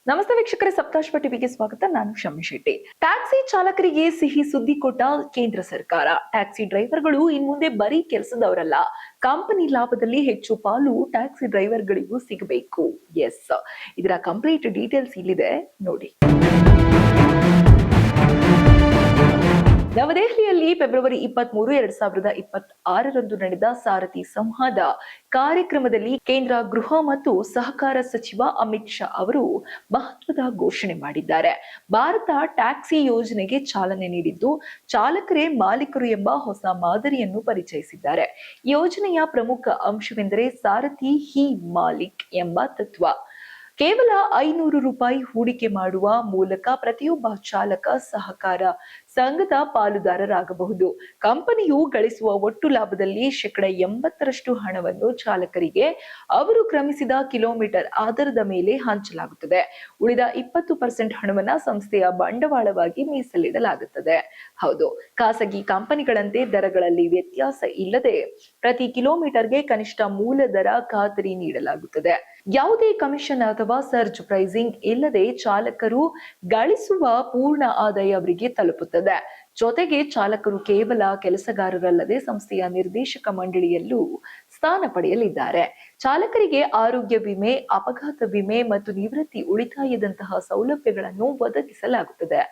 ನಮಸ್ತೆ ವೀಕ್ಷಕರೇ, ಸಪ್ತಾಶ್ವ ಟಿವಿಗೆ ಸ್ವಾಗತ. ನಾನು ಶಮ್ಮಿ ಶೆಟ್ಟಿ. ಟ್ಯಾಕ್ಸಿ ಚಾಲಕರಿಗೆ ಸಿಹಿ ಸುದ್ದಿ ಕೊಟ್ಟ ಕೇಂದ್ರ ಸರ್ಕಾರ. ಟ್ಯಾಕ್ಸಿ ಡ್ರೈವರ್ಗಳು ಇನ್ಮುಂದೆ ಬರೀ ಕೆಲಸದವರಲ್ಲ, ಕಂಪನಿ ಲಾಭದಲ್ಲಿ ಹೆಚ್ಚು ಪಾಲು ಟ್ಯಾಕ್ಸಿ ಡ್ರೈವರ್ಗಳಿಗೂ ಸಿಗಬೇಕು. ಎಸ್, ಇದರ ಕಂಪ್ಲೀಟ್ ಡೀಟೇಲ್ಸ್ ಇಲ್ಲಿದೆ ನೋಡಿ. ನವದೆಹಲಿಯಲ್ಲಿ ಫೆಬ್ರವರಿ 23, 2026 ನಡೆದ ಸಾರಥಿ ಸಂವಾದ ಕಾರ್ಯಕ್ರಮದಲ್ಲಿ ಕೇಂದ್ರ ಗೃಹ ಮತ್ತು ಸಹಕಾರ ಸಚಿವ ಅಮಿತ್ ಶಾ ಅವರು ಮಹತ್ವದ ಘೋಷಣೆ ಮಾಡಿದ್ದಾರೆ. ಭಾರತ ಟ್ಯಾಕ್ಸಿ ಯೋಜನೆಗೆ ಚಾಲನೆ ನೀಡಿದ್ದು, ಚಾಲಕರೇ ಮಾಲೀಕರು ಎಂಬ ಹೊಸ ಮಾದರಿಯನ್ನು ಪರಿಚಯಿಸಿದ್ದಾರೆ. ಯೋಜನೆಯ ಪ್ರಮುಖ ಅಂಶವೆಂದರೆ ಸಾರಥಿ ಹಿ ಮಾಲಿಕ್ ಎಂಬ ತತ್ವ. ಕೇವಲ 500 ರೂಪಾಯಿ ಹೂಡಿಕೆ ಮಾಡುವ ಮೂಲಕ ಪ್ರತಿಯೊಬ್ಬ ಚಾಲಕ ಸಹಕಾರ ಸಂಘದ ಪಾಲುದಾರರಾಗಬಹುದು. ಕಂಪನಿಯು ಗಳಿಸುವ ಒಟ್ಟು ಲಾಭದಲ್ಲಿ 80% ಹಣವನ್ನು ಚಾಲಕರಿಗೆ ಅವರು ಕ್ರಮಿಸಿದ ಕಿಲೋಮೀಟರ್ ಆಧಾರದ ಮೇಲೆ ಹಂಚಲಾಗುತ್ತದೆ. ಉಳಿದ 20% ಹಣವನ್ನ ಸಂಸ್ಥೆಯ ಬಂಡವಾಳವಾಗಿ ಮೀಸಲಿಡಲಾಗುತ್ತದೆ. ಹೌದು, ಖಾಸಗಿ ಕಂಪನಿಗಳಂತೆ ದರಗಳಲ್ಲಿ ವ್ಯತ್ಯಾಸ ಇಲ್ಲದೆ ಪ್ರತಿ ಕಿಲೋಮೀಟರ್ಗೆ ಕನಿಷ್ಠ ಮೂಲ ದರ ಖಾತರಿ ನೀಡಲಾಗುತ್ತದೆ. ಯಾವುದೇ ಕಮಿಷನ್ ಅಥವಾ ಸರ್ಜ್ ಪ್ರೈಸಿಂಗ್ ಇಲ್ಲದೆ ಚಾಲಕರು ಗಳಿಸುವ ಪೂರ್ಣ ಆದಾಯ ಅವರಿಗೆ ತಲುಪುತ್ತದೆ. ಜೊತೆಗೆ ಚಾಲಕರು ಕೇವಲ ಕೆಲಸಗಾರರಲ್ಲದೆ ಸಂಸ್ಥೆಯ ನಿರ್ದೇಶಕ ಮಂಡಳಿಯಲ್ಲೂ ಸ್ಥಾನ ಪಡೆಯಲಿದ್ದಾರೆ. ಚಾಲಕರಿಗೆ ಆರೋಗ್ಯ ವಿಮೆ, ಅಪಘಾತ ವಿಮೆ ಮತ್ತು ನಿವೃತ್ತಿ ಉಳಿತಾಯದಂತಹ ಸೌಲಭ್ಯಗಳನ್ನು ಒದಗಿಸಲಾಗುತ್ತದೆ.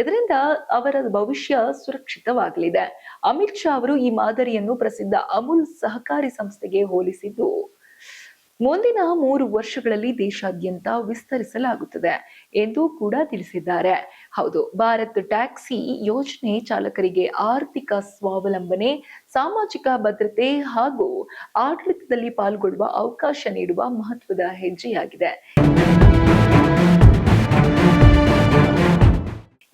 ಇದರಿಂದ ಅವರ ಭವಿಷ್ಯ ಸುರಕ್ಷಿತವಾಗಲಿದೆ. ಅಮಿತ್ ಶಾ ಅವರು ಈ ಮಾದರಿಯನ್ನು ಪ್ರಸಿದ್ಧ ಅಮೂಲ್ ಸಹಕಾರಿ ಸಂಸ್ಥೆಗೆ ಹೋಲಿಸಿದ್ದು, ಮುಂದಿನ 3 ವರ್ಷಗಳಲ್ಲಿ ದೇಶಾದ್ಯಂತ ವಿಸ್ತರಿಸಲಾಗುತ್ತದೆ ಎಂದು ಕೂಡ ತಿಳಿಸಿದ್ದಾರೆ. ಹೌದು, ಭಾರತ್ ಟ್ಯಾಕ್ಸಿ ಯೋಜನೆ ಚಾಲಕರಿಗೆ ಆರ್ಥಿಕ ಸ್ವಾವಲಂಬನೆ, ಸಾಮಾಜಿಕ ಭದ್ರತೆ ಹಾಗೂ ಆಡಳಿತದಲ್ಲಿ ಪಾಲ್ಗೊಳ್ಳುವ ಅವಕಾಶ ನೀಡುವ ಮಹತ್ವದ ಹೆಜ್ಜೆಯಾಗಿದೆ.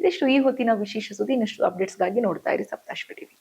ಇದಿಷ್ಟು ಈ ಹೊತ್ತಿನ ವಿಶೇಷ ಸುದ್ದಿ. ಇನ್ನಷ್ಟು ಅಪ್ಡೇಟ್ಸ್ಗಾಗಿ ನೋಡ್ತಾ ಇರಿ ಸಪ್ತಾಶ್ವ ಟಿವಿ.